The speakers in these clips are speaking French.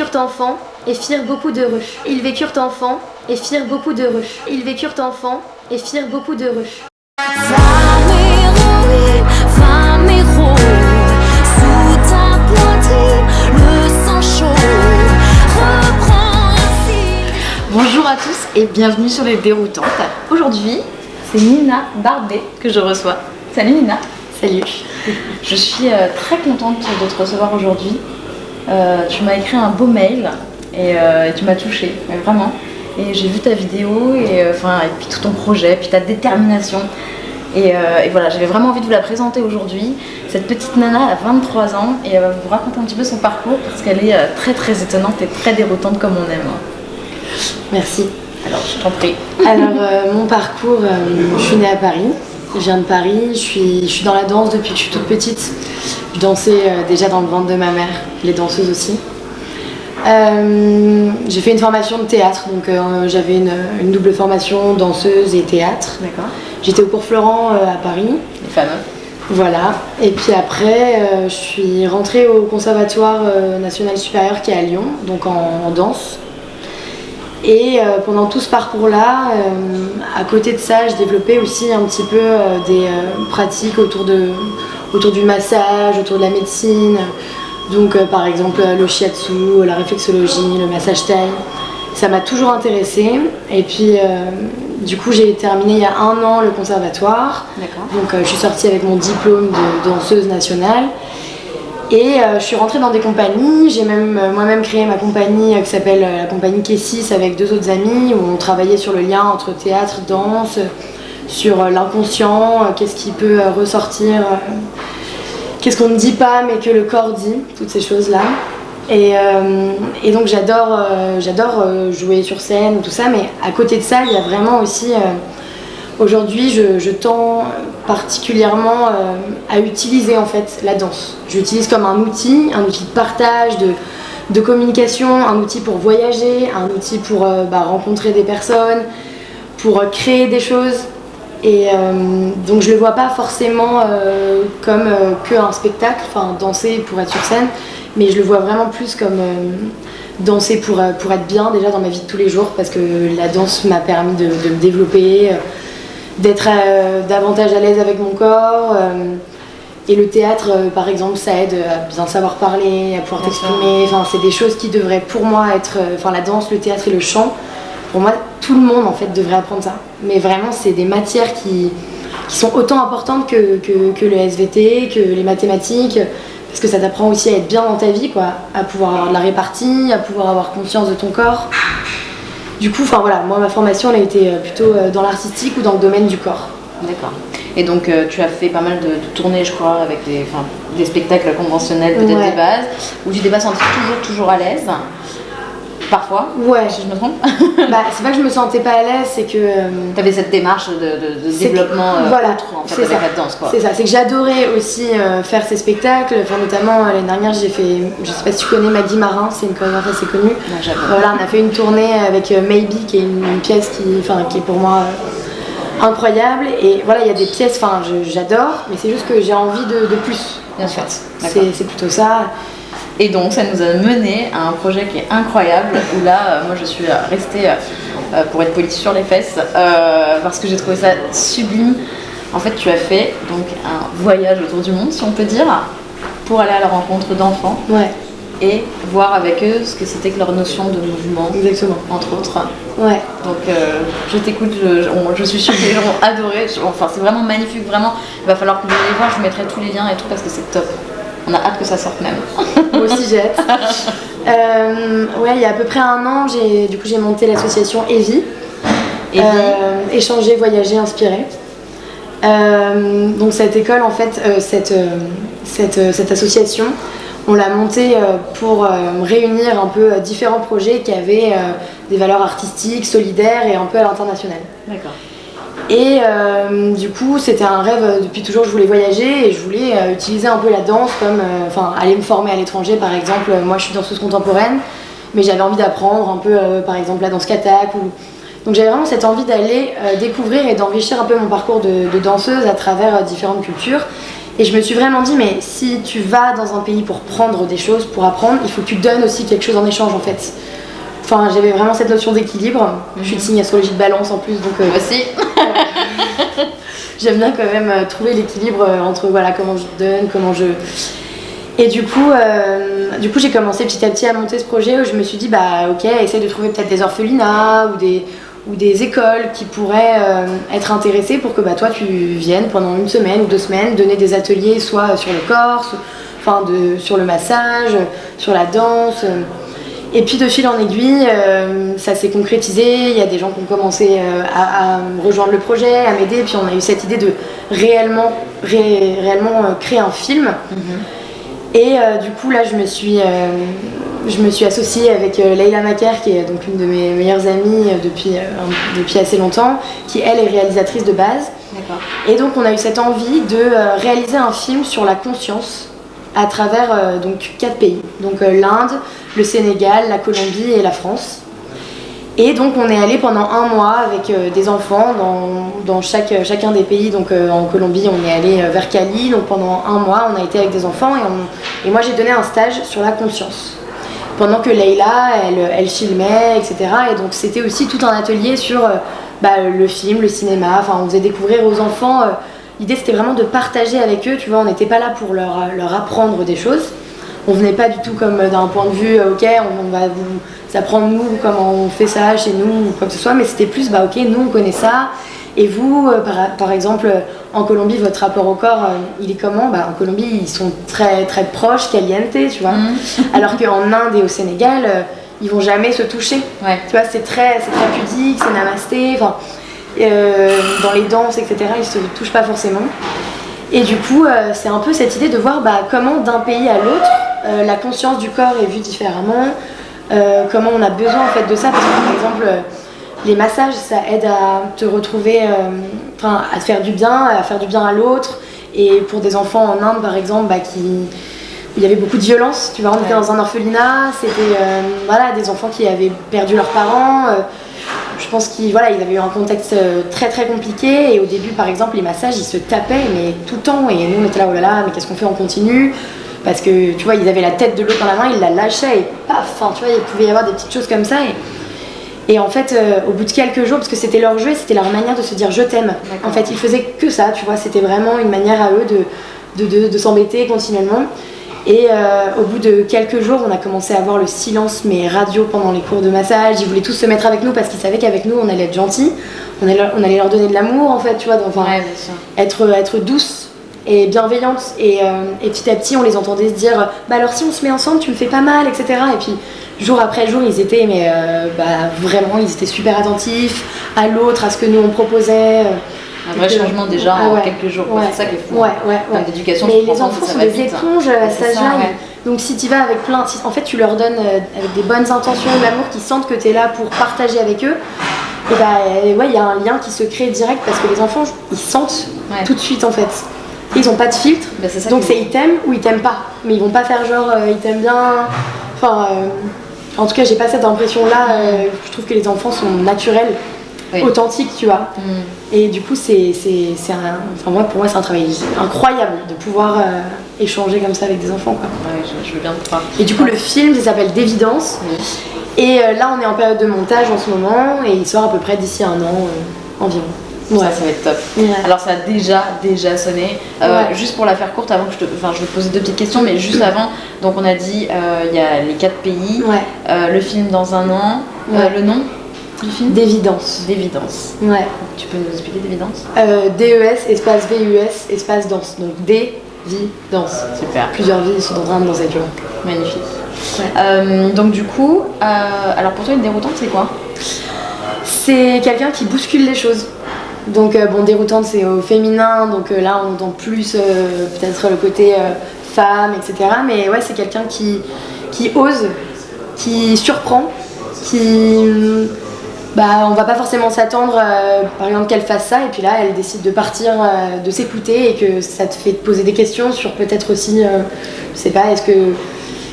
vécurent enfants et firent beaucoup d'heureux. Ils vécurent enfants et firent beaucoup d'heureux. Ils vécurent enfants et firent beaucoup d'heureux. Femme héroïne, femme héros, sous ta poitrine, le sang chaud reprend ainsi. Bonjour à tous et bienvenue sur Les Déroutantes. Aujourd'hui, c'est Nina Barbet que je reçois. Salut Nina. Salut. Je suis très contente de te recevoir aujourd'hui. Tu m'as écrit un beau mail et tu m'as touchée, vraiment. Et j'ai vu ta vidéo et puis tout ton projet, puis ta détermination. Et voilà, j'avais vraiment envie de vous la présenter aujourd'hui. Cette petite nana a 23 ans et elle va vous raconter un petit peu son parcours parce qu'elle est très très étonnante et très déroutante comme on aime. Merci. Alors je t'en prie. Alors mon parcours, je suis née à Paris. Je viens de Paris, je suis dans la danse depuis que je suis toute petite. Je dansais déjà dans le ventre de ma mère, les danseuses aussi. J'ai fait une formation de théâtre, donc j'avais une double formation danseuse et théâtre. D'accord. J'étais au cours Florent à Paris. Les fameux. Voilà. Et puis après, je suis rentrée au Conservatoire national supérieur qui est à Lyon, donc en danse. Et pendant tout ce parcours-là, à côté de ça, je développais aussi un petit peu des pratiques autour du massage, autour de la médecine. Donc par exemple le shiatsu, la réflexologie, le massage thaï. Ça m'a toujours intéressée. Et puis du coup, j'ai terminé il y a 1 an le conservatoire. D'accord. Donc je suis sortie avec mon diplôme de danseuse nationale. Et je suis rentrée dans des compagnies, j'ai même moi-même créé ma compagnie qui s'appelle la compagnie Kessis avec 2 autres amis où on travaillait sur le lien entre théâtre, danse, sur l'inconscient, qu'est-ce qui peut ressortir, qu'est-ce qu'on ne dit pas mais que le corps dit, toutes ces choses-là. Et donc j'adore jouer sur scène, tout ça, mais à côté de ça, il y a vraiment aussi... Aujourd'hui, je tends particulièrement à utiliser en fait la danse. Je l'utilise comme un outil de partage, de communication, un outil pour voyager, un outil pour rencontrer des personnes, pour créer des choses. Et donc je le vois pas forcément comme qu'un spectacle, enfin danser pour être sur scène, mais je le vois vraiment plus comme danser pour être bien déjà dans ma vie de tous les jours, parce que la danse m'a permis de me développer, d'être davantage à l'aise avec mon corps. Et le théâtre, par exemple, ça aide à bien savoir parler, à pouvoir t'exprimer. Enfin, c'est des choses qui devraient pour moi être... la danse, le théâtre et le chant, pour moi, tout le monde en fait devrait apprendre ça. Mais vraiment, c'est des matières qui sont autant importantes que le SVT, que les mathématiques, parce que ça t'apprend aussi à être bien dans ta vie, quoi, à pouvoir avoir de la répartie, à pouvoir avoir conscience de ton corps. Du coup, moi ma formation elle a été plutôt dans l'artistique ou dans le domaine du corps. D'accord. Et donc tu as fait pas mal de tournées, je crois, avec des spectacles conventionnels, peut-être des bases, où tu t'es pas sentie toujours à l'aise. Parfois, ouais. Si je me trompe. C'est pas que je me sentais pas à l'aise, c'est que... tu avais cette démarche de développement autre, en fait, avec la danse, quoi. C'est ça, c'est que j'adorais aussi faire ces spectacles. Notamment l'année dernière, j'ai fait, je sais pas si tu connais Maggie Marin, c'est une chorégraphe assez connue. Non, j'avoue. Voilà, on a fait une tournée avec Maybe, qui est une pièce qui est pour moi incroyable. Et voilà, il y a des pièces, j'adore, mais c'est juste que j'ai envie de plus. Bien sûr. C'est plutôt ça. Et donc ça nous a mené à un projet qui est incroyable, où là, moi je suis restée, pour être polie, sur les fesses, parce que j'ai trouvé ça sublime. En fait, tu as fait donc un voyage autour du monde, si on peut dire, pour aller à la rencontre d'enfants. Ouais. Et voir avec eux ce que c'était que leur notion de mouvement. Exactement. Entre autres. Ouais. Donc je t'écoute, je suis sûre que les gens ont adoré. C'est vraiment magnifique, vraiment. Il va falloir que vous allez voir, je mettrai tous les liens et tout parce que c'est top. On a hâte que ça sorte même. Moi aussi j'ai hâte. Il y a à peu près 1 an, j'ai monté l'association EVI. Échanger, voyager, inspirer. Donc cette école, en fait, cette association, on l'a montée pour réunir un peu différents projets qui avaient des valeurs artistiques, solidaires et un peu à l'international. D'accord. Et du coup, c'était un rêve depuis toujours, je voulais voyager et je voulais utiliser un peu la danse comme aller me former à l'étranger par exemple. Moi je suis danseuse contemporaine, mais j'avais envie d'apprendre un peu par exemple la danse katak. Donc j'avais vraiment cette envie d'aller découvrir et d'enrichir un peu mon parcours de danseuse à travers différentes cultures. Et je me suis vraiment dit, mais si tu vas dans un pays pour prendre des choses, pour apprendre, il faut que tu donnes aussi quelque chose en échange en fait. Enfin, j'avais vraiment cette notion d'équilibre. Je suis de signe astrologie de balance en plus, donc Aussi. j'aime bien quand même trouver l'équilibre entre voilà, comment je donne, comment je... Et du coup j'ai commencé petit à petit à monter ce projet où je me suis dit, bah ok, essaye de trouver peut-être des orphelinats ou des écoles qui pourraient être intéressées pour que bah, toi tu viennes pendant 1 semaine ou 2 semaines donner des ateliers soit sur le corps, sur le massage, sur la danse. Et puis de fil en aiguille, ça s'est concrétisé, il y a des gens qui ont commencé à rejoindre le projet, à m'aider, puis on a eu cette idée de réellement créer un film. Et du coup là je me suis associée avec Leïla Maker qui est donc une de mes meilleures amies depuis assez longtemps, qui elle est réalisatrice de base. D'accord. Et donc on a eu cette envie de réaliser un film sur la conscience à travers donc 4 pays, donc l'Inde, le Sénégal, la Colombie et la France. Et donc on est allé pendant 1 mois avec des enfants dans chacun des pays. Donc en Colombie on est allé vers Cali, donc pendant 1 mois on a été avec des enfants et moi j'ai donné un stage sur la conscience. Pendant que Leïla elle filmait, etc. Et donc c'était aussi tout un atelier sur le film, le cinéma, enfin on faisait découvrir aux enfants, l'idée c'était vraiment de partager avec eux, tu vois, on n'était pas là pour leur apprendre des choses. On venait pas du tout comme d'un point de vue, ok, on va vous apprendre nous comment on fait ça chez nous ou quoi que ce soit, mais c'était plus, bah ok, nous on connaît ça, et vous, par exemple, en Colombie, votre rapport au corps, il est comment ? Bah, en Colombie, ils sont très, très proches, caliente, tu vois, alors qu'en Inde et au Sénégal, ils vont jamais se toucher, tu vois, c'est très pudique, c'est namasté, enfin, dans les danses, etc., ils se touchent pas forcément. Et du coup, c'est un peu cette idée de voir comment d'un pays à l'autre, la conscience du corps est vue différemment, comment on a besoin en fait de ça, parce que par exemple, les massages, ça aide à te retrouver, à te faire du bien, à l'autre. Et pour des enfants en Inde, par exemple, où il y avait beaucoup de violence, tu vois, on était dans un orphelinat, c'était des enfants qui avaient perdu leurs parents. Je pense qu'ils avaient eu un contexte très très compliqué, et au début par exemple les massages ils se tapaient mais tout le temps, et nous on était là, oh là là, mais qu'est-ce qu'on fait, on continue, parce que tu vois ils avaient la tête de l'autre dans la main, ils la lâchaient et paf, tu vois, il pouvait y avoir des petites choses comme ça, et en fait au bout de quelques jours, parce que c'était leur jeu et c'était leur manière de se dire je t'aime, en fait ils faisaient que ça, tu vois, c'était vraiment une manière à eux de s'embêter continuellement. Et au bout de quelques jours, on a commencé à avoir le silence mais radio pendant les cours de massage. Ils voulaient tous se mettre avec nous parce qu'ils savaient qu'avec nous on allait être gentils, on allait leur donner de l'amour en fait, tu vois, être douce et bienveillante. Et petit à petit on les entendait se dire alors si on se met ensemble tu me fais pas mal, etc. Et puis jour après jour ils étaient vraiment ils étaient super attentifs à l'autre, à ce que nous on proposait. Un vrai changement déjà en quelques jours, c'est ça qui est fou. L'éducation, mais les enfants sont des éponges à cet âge-là. Donc si tu vas avec en fait tu leur donnes avec des bonnes intentions, de l'amour, qu'ils sentent que tu es là pour partager avec eux, et il y a un lien qui se crée direct, parce que les enfants ils sentent tout de suite en fait. Et ils ont pas de filtre, donc c'est ils t'aiment ou ils t'aiment pas, mais ils vont pas faire genre ils t'aiment bien. En tout cas j'ai pas cette impression là. Je trouve que les enfants sont naturels. Authentique, tu vois. Et du coup pour moi c'est un travail incroyable de pouvoir échanger comme ça avec des enfants, quoi. Je veux bien te croire. Et du coup le film il s'appelle D'Évidence, et là on est en période de montage en ce moment, et il sort à peu près d'ici 1 an environ. Ça va être top. Alors ça a déjà sonné. Juste pour la faire courte, avant que je vais te poser 2 petites questions, mais juste avant, donc on a dit il y a les 4 pays, le film dans 1 an, le nom du film ? D'Évidence. Ouais. Tu peux nous expliquer D'Évidence ? DES espace VUS espace danse, donc D'Évidence. Super. Plusieurs vies sont en train de danser, tu vois. Magnifique. Donc du coup, alors pour toi une déroutante c'est quoi ? C'est quelqu'un qui bouscule les choses. Donc déroutante c'est au féminin, donc là on entend plus peut-être le côté femme, etc. Mais ouais, c'est quelqu'un qui ose, qui surprend, on va pas forcément s'attendre par exemple qu'elle fasse ça, et puis là elle décide de partir, de s'écouter, et que ça te fait te poser des questions sur peut-être aussi, je sais pas,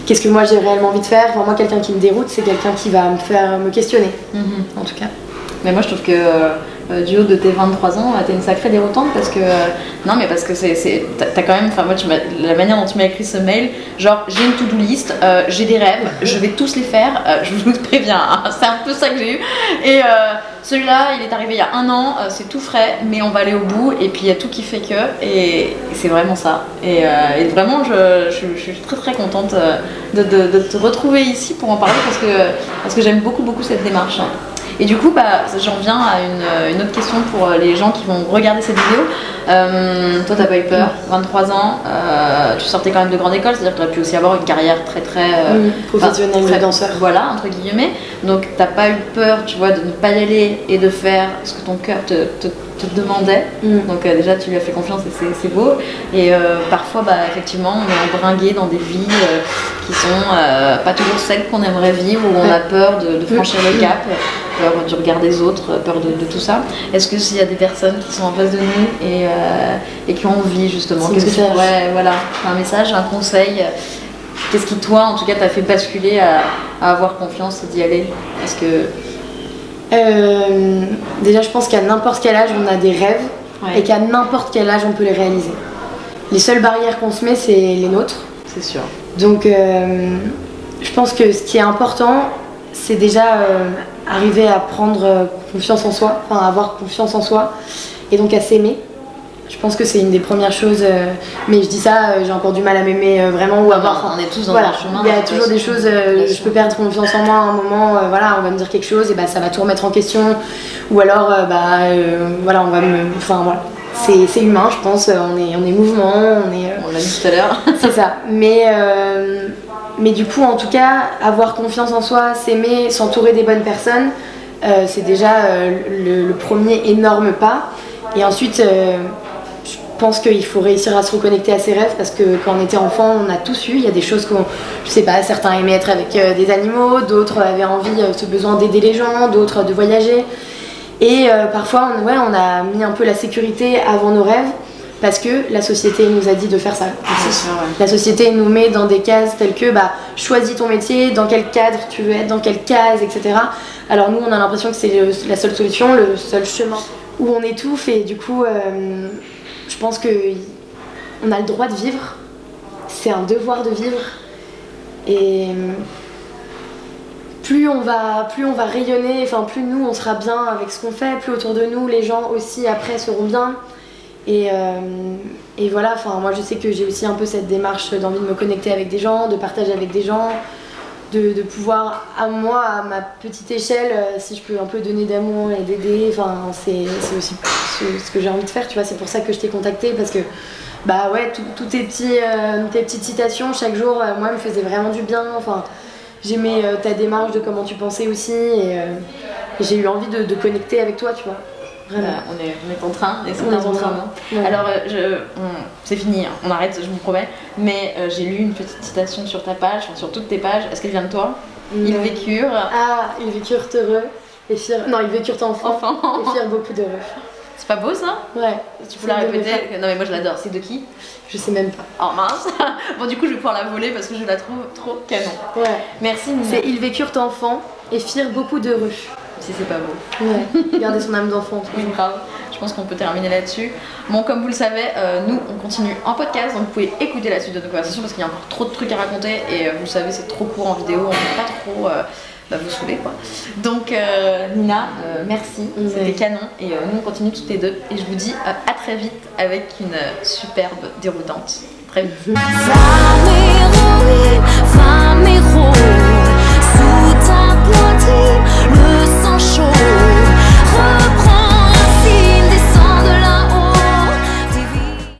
qu'est-ce que moi j'ai réellement envie de faire. Enfin, moi quelqu'un qui me déroute c'est quelqu'un qui va me questionner, en tout cas. Mais moi je trouve que du haut de tes 23 ans, t'es une sacrée déroutante parce que non mais parce que t'as quand même, enfin moi la manière dont tu m'as écrit ce mail, genre j'ai une to-do list, j'ai des rêves, je vais tous les faire, je vous préviens, hein, c'est un peu ça que j'ai eu et celui-là il est arrivé il y a 1 an, c'est tout frais mais on va aller au bout et puis il y a tout qui fait que et c'est vraiment ça et vraiment je suis très très contente de te retrouver ici pour en parler parce que j'aime beaucoup cette démarche. Et du coup, j'en viens à une autre question pour les gens qui vont regarder cette vidéo. Toi, t'as pas eu peur, 23 ans, tu sortais quand même de grande école, c'est-à-dire que tu aurais pu aussi avoir une carrière très professionnelle de danseur. Voilà, entre guillemets. Donc, t'as pas eu peur, tu vois, de ne pas y aller et de faire ce que ton cœur te demandait. Donc, déjà, tu lui as fait confiance et c'est beau. Et parfois, effectivement, on est embringué dans des vies qui sont pas toujours celles qu'on aimerait vivre, où on a peur de franchir le cap. Peur du regard des autres, peur de tout ça. Est-ce que s'il y a des personnes qui sont en face de nous et qui ont envie justement, qu'est-ce que tu pourrais, voilà, un message, un conseil, qu'est-ce qui toi en tout cas t'a fait basculer à avoir confiance et d'y aller? Parce que déjà je pense qu'à n'importe quel âge on a des rêves et qu'à n'importe quel âge on peut les réaliser. Les seules barrières qu'on se met c'est les nôtres. C'est sûr. Donc je pense que ce qui est important c'est déjà arriver à prendre confiance en soi, enfin avoir confiance en soi et donc à s'aimer. Je pense que c'est une des premières choses, mais je dis ça, j'ai encore du mal à m'aimer vraiment ou avoir. On est tous dans voilà, le chemin. Il y a toujours des choses, je peux perdre confiance en moi à un moment, voilà, on va me dire quelque chose et ça va tout remettre en question, ou alors voilà, on va me, enfin voilà. C'est humain, je pense, on est mouvement, on l'a dit tout à l'heure. C'est ça, mais du coup, en tout cas, avoir confiance en soi, s'aimer, s'entourer des bonnes personnes, c'est déjà le premier énorme pas. Et ensuite, je pense qu'il faut réussir à se reconnecter à ses rêves parce que quand on était enfant, on a tous eu. Il y a des choses je sais pas, certains aimaient être avec des animaux, d'autres avaient envie, ce besoin d'aider les gens, d'autres de voyager. Et parfois, on a mis un peu la sécurité avant nos rêves. Parce que la société nous a dit de faire ça. La société nous met dans des cases telles que choisis ton métier, dans quel cadre tu veux être, dans quelle case, etc. Alors nous, on a l'impression que c'est la seule solution, le seul chemin où on étouffe. Et du coup, je pense qu'on a le droit de vivre. C'est un devoir de vivre. Et plus on va rayonner, enfin plus nous, on sera bien avec ce qu'on fait, plus autour de nous, les gens aussi après seront bien. Et voilà, moi je sais que j'ai aussi un peu cette démarche d'envie de me connecter avec des gens, de partager avec des gens, de pouvoir, à ma petite échelle, si je peux un peu donner d'amour et d'aider, c'est aussi ce que j'ai envie de faire, tu vois, c'est pour ça que je t'ai contacté parce que tous tes petites citations chaque jour, moi me faisaient vraiment du bien, j'aimais ta démarche de comment tu pensais aussi et j'ai eu envie de connecter avec toi, tu vois. On est en train et c'est on est en train. Ouais. Alors c'est fini, on arrête, je vous promets. Mais j'ai lu une petite citation sur ta page, sur toutes tes pages. Est-ce qu'elle vient de toi? Ils vécurent. Ah, ils vécurent heureux et firent. Non, ils vécurent enfants et firent beaucoup d'heureux. C'est pas beau ça? Ouais. Tu peux la répéter? Non mais moi je l'adore. C'est de qui? Je sais même pas. Oh mince. Bon du coup je vais pouvoir la voler parce que je la trouve trop canon. Ouais. Merci Nina. C'est ils vécurent enfants et firent beaucoup d'heureux. Si c'est pas beau. Ouais, garder son âme d'enfant. Oui, grave. Je pense qu'on peut terminer là-dessus. Bon, comme vous le savez, nous, on continue en podcast, donc vous pouvez écouter la suite de nos conversations parce qu'il y a encore trop de trucs à raconter et vous le savez, c'est trop court en vidéo, on ne peut pas trop vous saouler, quoi. Donc, Nina, merci, c'était canon et nous, on continue toutes les deux et je vous dis à très vite avec une superbe déroutante. Très vite.